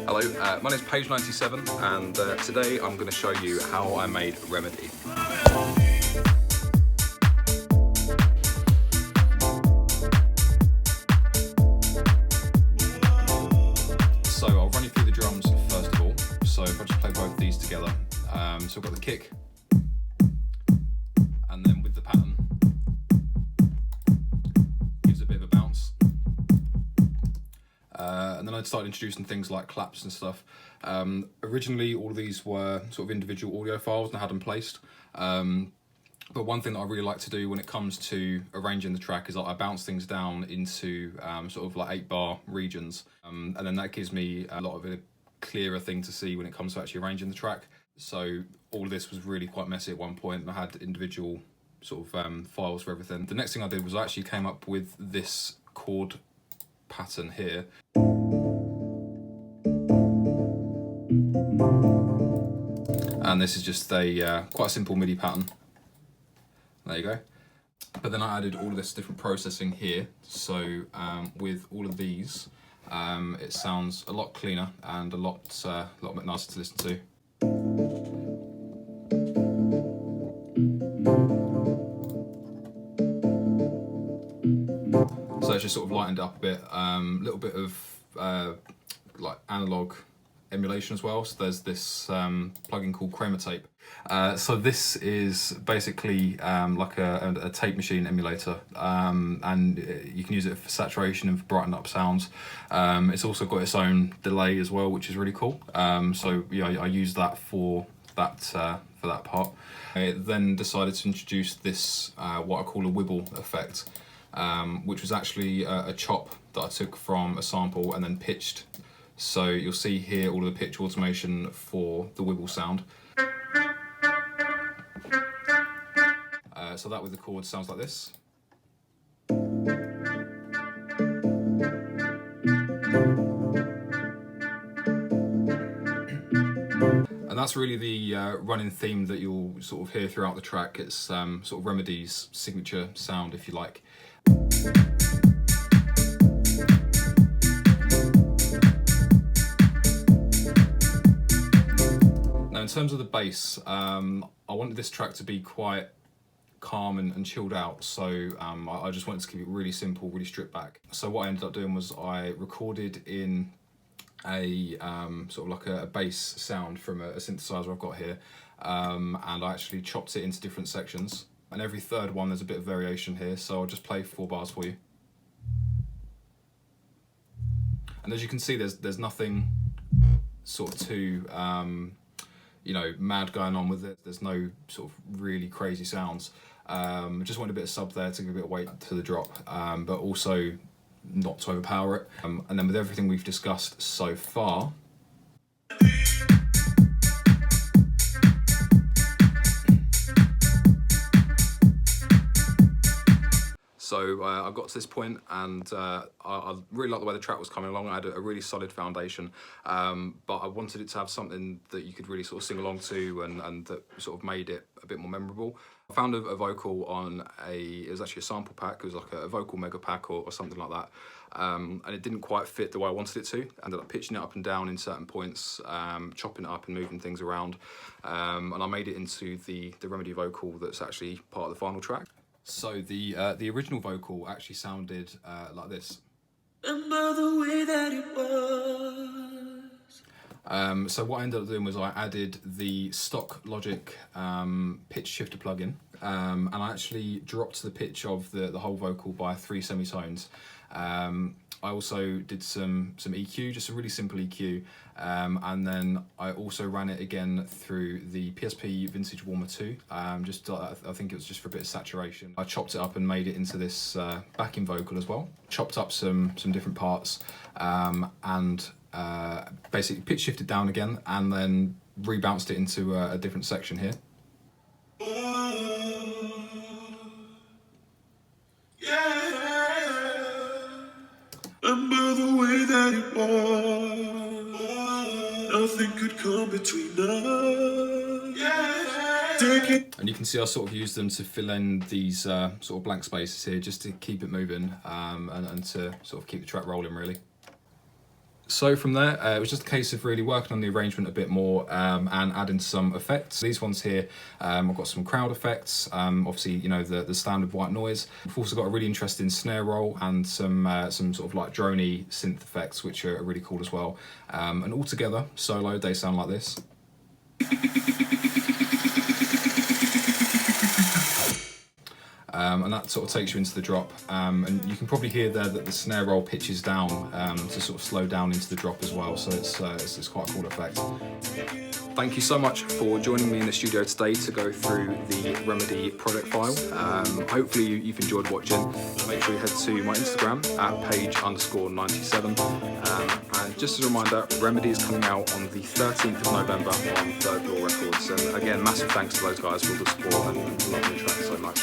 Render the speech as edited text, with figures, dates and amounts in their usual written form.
Hello, my name's Page97 and today I'm going to show you how I made Remedy. So I'll run you through the drums first of all. So if I just play both these together, so I've got the kick, and then with the pattern, gives a bit of a bounce. And then I started introducing things like claps and stuff. Originally, all of these were sort of individual audio files and I had them placed. But one thing that I really like to do when it comes to arranging the track is I bounce things down into sort of like 8-bar regions. And then that gives me a lot of a clearer thing to see when it comes to actually arranging the track. So all of this was really quite messy at one point, and I had individual sort of files for everything. The next thing I did was I actually came up with this chord pattern here. And this is just a quite a simple MIDI pattern. There you go. But then I added all of this different processing here. So with all of these, it sounds a lot cleaner and a lot bit nicer to listen to. So it's just sort of lightened up a bit, little bit of like analog emulation as well. So there's this plugin called Chroma Tape. So this is basically like a tape machine emulator, and you can use it for saturation and for brighten up sounds. It's also got its own delay as well, which is really cool. So yeah, I use that for that part. I then decided to introduce this what I call a wibble effect, which was actually a chop that I took from a sample and then pitched. So you'll see here all of the pitch automation for the wibble sound. So that with the chords sounds like this. And that's really the running theme that you'll sort of hear throughout the track. It's sort of Remedy's signature sound, if you like. Now in terms of the bass, I wanted this track to be quite calm and chilled out, so I just wanted to keep it really simple, really stripped back. So what I ended up doing was I recorded in a sort of like a bass sound from a synthesizer I've got here, and I actually chopped it into different sections, and every third one there's a bit of variation here, so I'll just play 4 bars for you. And as you can see, there's nothing sort of too you know, mad going on with it. There's no sort of really crazy sounds. I just wanted a bit of sub there to give a bit of weight to the drop, but also not to overpower it. And then with everything we've discussed so far, so I got to this point and I really liked the way the track was coming along. I had a really solid foundation, but I wanted it to have something that you could really sort of sing along to and that sort of made it a bit more memorable. I found a vocal on it was actually a sample pack. It was like a vocal mega pack or something like that. And it didn't quite fit the way I wanted it to. I ended up pitching it up and down in certain points, chopping it up and moving things around. And I made it into the Remedy vocal that's actually part of the final track. So the original vocal actually sounded like this. Remember the way that it was. So what I ended up doing was I added the stock Logic pitch shifter plugin, and I actually dropped the pitch of the whole vocal by 3 semitones. I also did some EQ, just a really simple EQ, and then I also ran it again through the PSP Vintage Warmer 2, I think it was just for a bit of saturation. I chopped it up and made it into this backing vocal as well. Chopped up some different parts, and basically pitch shifted down again, and then rebounced it into a different section here. Remember the way that it was. Nothing could come between us. And you can see I sort of used them to fill in these sort of blank spaces here, just to keep it moving, and to sort of keep the track rolling, really. So from there, it was just a case of really working on the arrangement a bit more and adding some effects. These ones here, I've got some crowd effects, obviously, you know, the standard white noise. We've also got a really interesting snare roll and some sort of like droney synth effects, which are really cool as well. And all together, solo, they sound like this. And that sort of takes you into the drop, and you can probably hear there that the snare roll pitches down to sort of slow down into the drop as well, so it's quite a cool effect. Thank you so much for joining me in the studio today to go through the Remedy project file. Hopefully you've enjoyed watching. Make sure you head to my Instagram at page_97, and just as a reminder, Remedy is coming out on the 13th of November on Third Law Records, and again, massive thanks to those guys for all the support and loving the track so much.